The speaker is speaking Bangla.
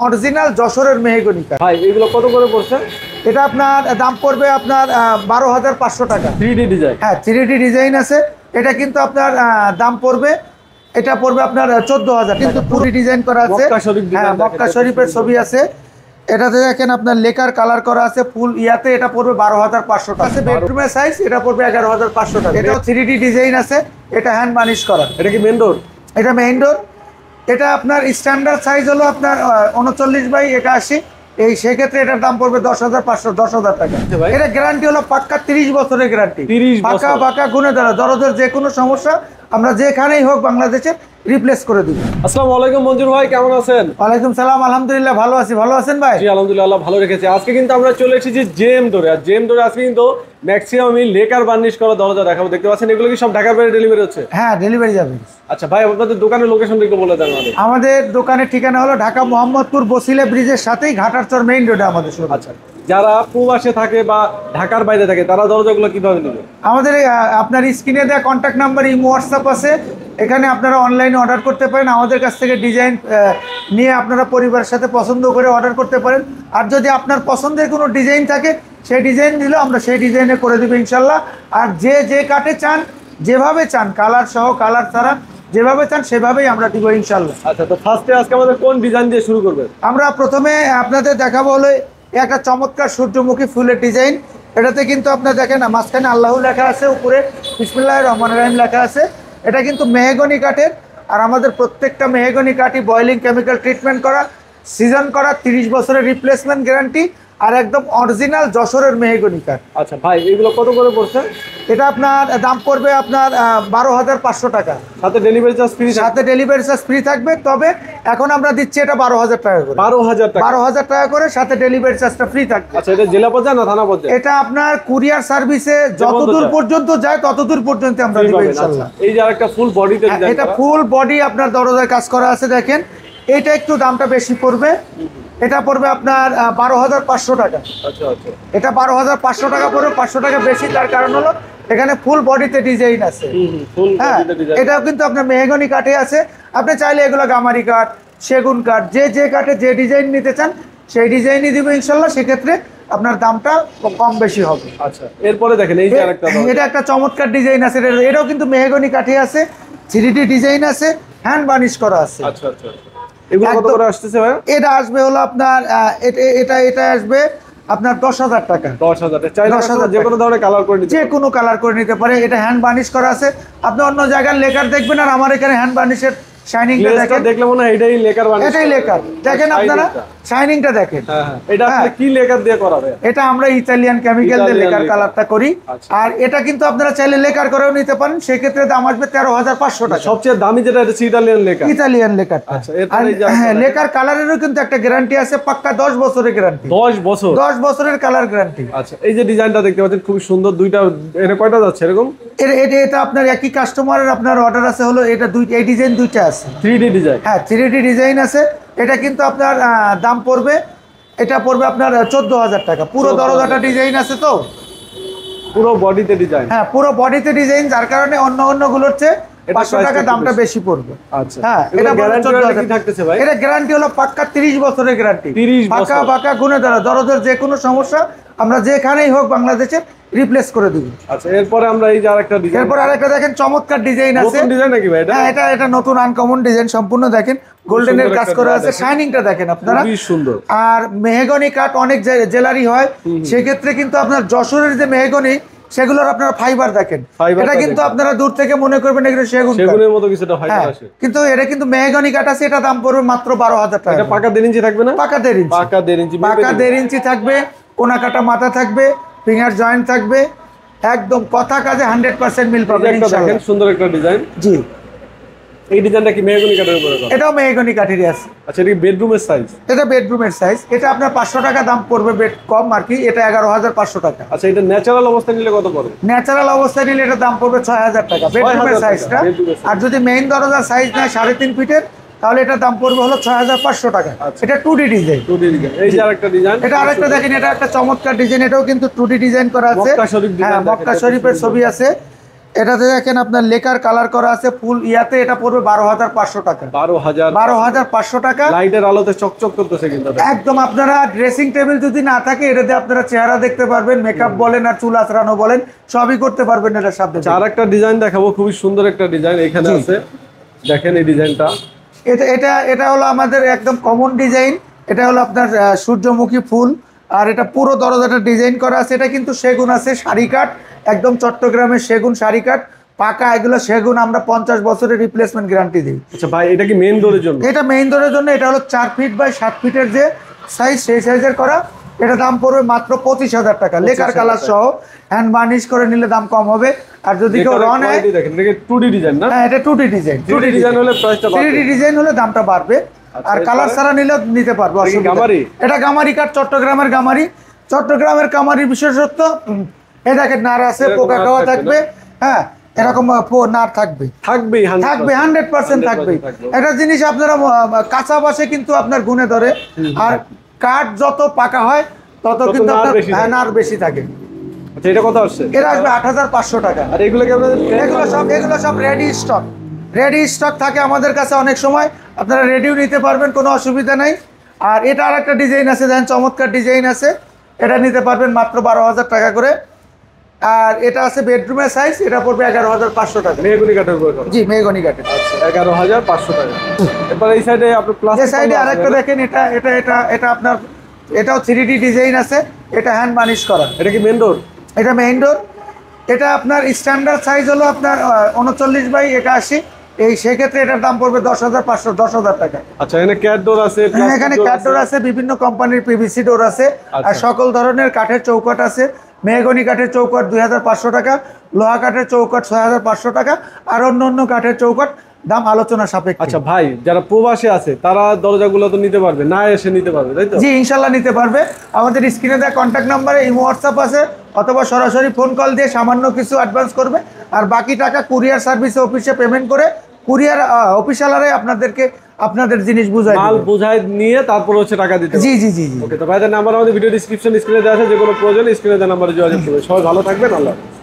অরিজিনাল যশোরের মেহগনি কাঠ। ভাই এগুলো কত করে পড়ছে? এটা আপনার দাম পড়বে আপনার 12,500 টাকা। 3D design? হ্যাঁ, 3D ডিজাইন আছে। এটা কিন্তু আপনার দাম পড়বে, এটা পড়বে আপনার 14,000 টাকা। কিন্তু পুরো ডিজাইন করা আছে। হ্যাঁ, মক্কা শরীফের ছবি আছে। এটাতে দেখেন আপনার লেকার কালার করা আছে ফুল ইয়াতে। এটা পড়বে 12,500 টাকা। আছে বেডরুমের সাইজ, এটা পড়বে 11,500 টাকা। এটাও 3D ডিজাইন আছে। এটা হ্যান্ড বার্নিশ করা। এটা কি মেইন ডোর? এটা মেইন ডোর। এটা আপনার স্ট্যান্ডার্ড সাইজ হলো আপনার 39/81। এই সেক্ষেত্রে এটার দাম পড়বে 10,500, 10,000 টাকা। এটা গ্যারান্টি হলো পাক্কা 30 বছরের গ্যারান্টি। 30 বছর পাকা পাকা গুণে দ্বারা দরদের যে কোনো সমস্যা আমরা যেখানেই হোক বাংলাদেশে রিপ্লেস করে দিব। আসসালামু আলাইকুম মঞ্জুর ভাই, কেমন আছেন? ওয়ালাইকুম সালাম, আলহামদুলিল্লাহ ভালো আছি। ভালো আছেন ভাই? জি আলহামদুলিল্লাহ, ভালো রেখেছি। আজকে কিন্তু আমরা চলে এসেছি জেম ডোরে। আর জেম ডোরে আজকে কিন্তু ম্যাক্সিমাম লেকার বার্নিশ করা দরজা দেখাবো। দেখতে পাচ্ছেন এগুলো কি সব ঢাকার বাইরে ডেলিভারি হচ্ছে? হ্যাঁ, ডেলিভারি যাবে। আচ্ছা ভাই, আপনাদের দোকানের লোকেশন একটু বলে দেন আমাদের। আমাদের দোকানের ঠিকানা হলো ঢাকা মোহাম্মদপুর বসিলা ব্রিজের সাথেই ঘাটারচর মেইন রোডে আমাদের শোরুম। আচ্ছা, যারা প্রবাসে থাকে বা ঢাকার বাইরে থাকে তারা দরজাগুলো কিভাবে নেবে? আমাদের আপনার স্ক্রিনে দেওয়া কন্ট্যাক্ট নাম্বার, ইমো, হোয়াটসঅ্যাপ আছে। এখানে আপনারা অনলাইনে অর্ডার করতে পারেন। আমাদের কাছ থেকে ডিজাইন নিয়ে আপনারা পরিবারের সাথে পছন্দ করে অর্ডার করতে পারেন। আর যদি আপনার পছন্দের কোনো ডিজাইন থাকে সেই ডিজাইন দিলে আমরা সেই ডিজাইনে করে দেবো ইনশাল্লাহ। আর যে কাটে চান, যেভাবে চান, কালার সহ কালার ছাড়া যেভাবে চান সেভাবেই আমরা দিব ইনশাল্লাহ। আচ্ছা, তো ফার্স্টে আজকে আমাদের কোন ডিজাইন দিয়ে শুরু করবেন? আমরা প্রথমে আপনাদের দেখাবো হলো একটা চমৎকার সূর্যমুখী ফুলের ডিজাইন। এটাতে কিন্তু আপনার দেখেন মাঝখানে আল্লাহ লেখা আছে, উপরে বিসমিল্লাহির রহমানির রহিম লেখা আছে। এটা কিন্তু মেহগনি কাঠের। আর আমাদের প্রত্যেকটা মেহগনি কাঠই বয়েলিং কেমিক্যাল ট্রিটমেন্ট করা, সিজন করা, 30 বছরের রিপ্লেসমেন্ট গ্যারান্টি, আর একদম অরিজিনাল যশোরের মেহগনি কাঠ। আচ্ছা ভাই, এগুলো কত করে পড়ছে? এটা আপনার দাম পড়বে আপনার 12,500 টাকা। সাথে ডেলিভারি চার্জ ফ্রি? সাথে ডেলিভারি চার্জ ফ্রি থাকবে। তবে এখন আমরা দিচ্ছি এটা 12,000 টাকা করে। 12,000 টাকা? 12,000 টাকা করে, সাথে ডেলিভারি চার্জটা ফ্রি থাকবে। আচ্ছা, এটা জেলা পর্যায়ে না থানা পর্যায়ে? এটা আপনার কুরিয়ার সার্ভিসে যতদূর পর্যন্ত যায় ততদূর পর্যন্ত আমরা দিব ইনশাআল্লাহ। এই যে আরেকটা ফুল বডিতে ডিজাইন, এটা ফুল বডি আপনার দরজায় কাজ করা আছে। দেখেন এটা একটু দামটা বেশি পড়বে। এটা পড়বে আপনার 12,500 টাকা। আচ্ছা আচ্ছা, এটা 12,500 টাকা পড়বে। 500 টাকা বেশি, তার কারণ হলো এখানে ফুল বডিতে ডিজাইন আছে। হ্যাঁ, এটাও কিন্তু আপনার মেহগনি কাঠে আছে। আপনি চাইলে এগুলো গামারি কাঠ, সেগুন কাঠ, যে কাঠে যে ডিজাইন নিতে চান সেই ডিজাইনই দিব ইনশাল্লাহ। সেক্ষেত্রে আপনার দামটা কম বেশি হবে। আচ্ছা, এরপরে দেখেন এই যে আরেকটা, এটা একটা চমৎকার ডিজাইন আছে। এটাও কিন্তু মেহগনি কাঠে আছে, 3D ডিজাইন আছে, হ্যান্ড বার্নিশ করা আছে। আচ্ছা আচ্ছা, এগুলো কত করে আসতেছে ভাই? এটা আসবে হলো আপনার এটা আসবে আপনার 10,000 টাকা। 10,000 টাকা? চাইলে যে কোনো ধরনের কালার করে নিতে, যে কোনো কালার করে নিতে পারে। এটা হ্যান্ড বার্নিশ করা আছে। আপনি অন্য জায়গার লেকার দেখবেন, আর আমার এখানে হ্যান্ড বার্নিশের শাইনিংটা দেখেন। দেখলে মনে হয় এটাই লেকার বানিশ। এটাই লেকার। দেখেন আপনারা শাইনিংটা দেখেন। হ্যাঁ, এটা আসলে কি লেকার দিয়ে করা হবে? এটা আমরা ইতালিয়ান কেমিক্যাল দিয়ে লেকার কালারটা করি। আর এটা কিন্তু আপনারা চাইলে লেকার করেও নিতে পারেন। সেক্ষেত্রে দাম আসবে 13,500 টাকা। সবচেয়ে দামি যেটা এটা ইতালিয়ান লেকার। Italian lacquer. আচ্ছা, হ্যাঁ, লেকার কালারেরও কিন্তু একটা গ্যারান্টি আছে, পাক্কা 10 বছরের গ্যারান্টি। 10 বছর? 10 বছরের কালার গ্যারান্টি। আচ্ছা, এই যে ডিজাইনটা দেখতে পাচ্ছেন খুব সুন্দর। দুইটা, এটা কয়টা যাচ্ছে এরকম? এটা আপনার একই কাস্টমারের আপনার অর্ডার আছে হলো এটা এই ডিজাইন দুইটা আছে। 3D design? হ্যাঁ, 3D ডিজাইন আছে। এটা কিন্তু আপনার দাম পড়বে, এটা পড়বে আপনার 14,000 টাকা। পুরো দরজাটা ডিজাইন আছে তো, পুরো বডিতে ডিজাইন? হ্যাঁ, পুরো বডিতে ডিজাইন, যার কারণে অন্যগুলোর চেয়ে 500 টাকা দামটা বেশি পড়বে। আচ্ছা, হ্যাঁ, এটা গ্যারান্টি কি থাকতেছে ভাই? এটা গ্যারান্টি হলো পাক্কা 30 বছরের গ্যারান্টি। 30 বছর? পাকা গুণে দ্বারা দরদের যে কোনো সমস্যা আমরা যেখানেই হোক বাংলাদেশে রিপ্লেস করে দিব। আচ্ছা, এরপরে আমরা এই যে আরেকটা ডিজাইন, এরপর আরেকটা দেখেন চমৎকার ডিজাইন আছে। নতুন ডিজাইন নাকি ভাই এটা? হ্যাঁ, এটা নতুন আনকমন ডিজাইন সম্পূর্ণ। দেখেন গোল্ডেনের কাজ করা আছে, শাইনিংটা দেখেন আপনারা, খুবই সুন্দর। আর মেহগনি কাঠ অনেক জেলারি হয়। সেক্ষেত্রে কিন্তু আপনার যশোরের যে মেহগনি সেগুলোর আপনার ফাইবার দেখেন। এটা কিন্তু আপনারা দূর থেকে মনে করবেন এগুলো সেগুনের মতো কিছুটা ফাইবার আছে, কিন্তু এটা কিন্তু মেহগনি কাঠ আছে। এটা দাম পড়বে মাত্র 12,000 টাকা। এটা পাকা 1.5 ইঞ্চি থাকবে না? পাকা 1.5 ইঞ্চি। পাকা 1.5 ইঞ্চি? পাকা 1.5 ইঞ্চি থাকবে। কোনা কাটা মাথা থাকবে, ফিঙ্গার জয়েন্ট থাকবে। একদম কথা কাজে 100% মিল পাবেন ইনশাআল্লাহ। দেখেন সুন্দর একটা ডিজাইন। জি, এই ডিজাইনটা কি মেহগনি কাঠের উপরে করা? এটাও মেহগনি কাঠেরই আছে। আচ্ছা, এটা বেডরুমের সাইজ? এটা বেডরুমের সাইজ। এটা আপনার 500 টাকা দাম পড়বে, বেড কম আর কি। এটা 11,500 টাকা। আচ্ছা, এটা ন্যাচারাল অবস্থায় নিলে কত পড়বে? ন্যাচারাল অবস্থায় নিলে এটা দাম পড়বে 6,000 টাকা বেডরুমের সাইজটা। আর যদি মেইন দরজার সাইজ নেয় 3.5 ফিটের, তাহলে এটা দাম পড়বে হলো 6,500 টাকা। এটা 2D ডিজাইন। 2D design. এই যে আরেকটা ডিজাইন, এটা আরেকটা দেখেন, এটা একটা চমৎকার ডিজাইন। এটাও কিন্তু 2D ডিজাইন করা আছে। মক্কা শরীফ ডিজাইন। হ্যাঁ, মক্কা শরীফের ছবি আছে। এটাতে দেখেন আপনার লেকার কালার করা আছে ফুল ইয়াতে, এটা পড়বে 12,500 টাকা। 12,500 টাকা। লাইটের আলোতে চকচক করতেছে কিন্তু একদম। আপনারা ড্রেসিং টেবিল যদি না থাকে এটাতে আপনারা চেহারা দেখতে পারবেন, মেকআপ বলেন আর চুল আঁচড়ানো বলেন সবই করতে পারবেন এটার সাথে। আর একটা ডিজাইন দেখাবো, খুবই সুন্দর একটা ডিজাইন এখানে আছে, দেখেন এই ডিজাইনটা। এটা হলো আমাদের একদম কমন ডিজাইন। এটা হলো আপনার সূর্যমুখী ফুল, আর এটা পুরো দরজাটা ডিজাইন করা আছে। এটা কিন্তু সেগুন আছে, শাড়ি কাঠ, একদম চট্টগ্রামের সেগুন শাড়ি কাঠ পাকা। এগুলো সেগুন আমরা 50 বছরের রিপ্লেসমেন্ট গ্যারান্টি দিই। আচ্ছা ভাই, এটা কি মেইন ডোরের জন্য? এটা মেইন ডোরের জন্য। এটা হলো 4 ফিট বাই 7 ফিটের যে সাইজ, সেই সাইজের করা। এটা দাম পড়বে মাত্র 25,000 টাকা, লেকার কালার সহ। হ্যান্ড বার্নিশ করে নিলে দাম কম হবে। আর যদি কেউ রন হয়, দেখেন এটা 2D ডিজাইন না? হ্যাঁ, এটা 2D ডিজাইন। 2D ডিজাইন হলে প্রাইসটা বাড়বে, 3D ডিজাইন হলে দামটা বাড়বে। আর কালার ছাড়া নিলে নিতে পারবো, অসুবিধা নেই। এটা গামারি কাঠ, চট্টগ্রামের গামারি। চট্টগ্রামের গামারির বিশেষত্ব এই দেখেন, নার আছে, পোকা খাওয়া থাকবে। হ্যাঁ, এরকম নার থাকবে, 100% থাকবে। একটা জিনিস আপনারা কাঁচা বাসে কিন্তু আপনার গুণে ধরে, আর কাঠ যত পাকা হয় তত কিন্তু আপনার নার বেশি থাকে। আচ্ছা, এটা কত আসছে? এটা আসবে 8,500 টাকা। আর এগুলো কি আপনাদের? এগুলো সব রেডি স্টক থাকে আমাদের কাছে। অনেক সময় আপনারা রেডিও নিতে পারবেন, কোনো অসুবিধা নাই। আর এটা আর একটা ডিজাইন আছে, দেখেন চমৎকার ডিজাইন আছে। এটা নিতে পারবেন মাত্র 12,000 টাকা করে। আর এটা আছে বেডরুমের সাইজ, এটা পড়বে 11,500 টাকা। মেহগনি কাঠের উপর? জি, মেহগনি কাঠের। 11,500 টাকা। এরপর এই সাইডে আপনার প্লাস, এই সাইডে আরেকটা দেখেন, এটা আপনার, এটাও 3D ডিজাইন আছে। এটা হ্যান্ড বার্নিশ করা। এটা কি মেইন ডোর? এটা মেইন ডোর। এটা আপনার স্ট্যান্ডার্ড সাইজ হলো আপনার 39 বাই 81। এই সেক্ষেত্রে এটার দাম পড়বে 10,000 টাকা। আচ্ছা, এখানে ক্যাট ডোর আছে, এখানে ক্যাট ডোর আছে, বিভিন্ন কোম্পানির পিভিসি ডোর আছে, আর সকল ধরনের কাঠের চৌকাঠ আছে। মেহগনি কাঠের চৌকাঠ 2,500 টাকা, লোহা কাঠের চৌকাঠ 6,500 টাকা, আর অন্য কাঠের চৌকাঠ দাম আলোচনা সাপেক্ষে। আচ্ছা ভাই, যারা প্রবাসে আছে তারা দরজাগুলো তো নিতে পারবে, না এসে নিতে পারবে, তাই তো? জি, ইনশাল্লাহ নিতে পারবে। আমাদের স্ক্রিনে দেওয়া কন্ট্যাক্ট নাম্বারে ইমো হোয়াটসঅ্যাপ আছে, অথবা সরাসরি ফোন কল দিয়ে সামান্য কিছু অ্যাডভান্স করবে, আর বাকি টাকা কুরিয়ার সার্ভিসে অফিসে পেমেন্ট করে কুরিয়ার অফিসিয়ালরাই আপনাদেরকে আপনাদের জিনিস মাল বুঝাই নিয়ে তারপর হচ্ছে টাকা দিতে। জি। ওকে, তো ভাইদের নাম্বার আমাদের ভিডিও ডিসক্রিপশন স্ক্রিনে দেওয়া আছে, যে কোনো প্রয়োজন স্ক্রিনে দেওয়া নাম্বারে যোগাযোগ করবে। সবাই ভালো থাকবেন, আল্লাহ হাফেজ।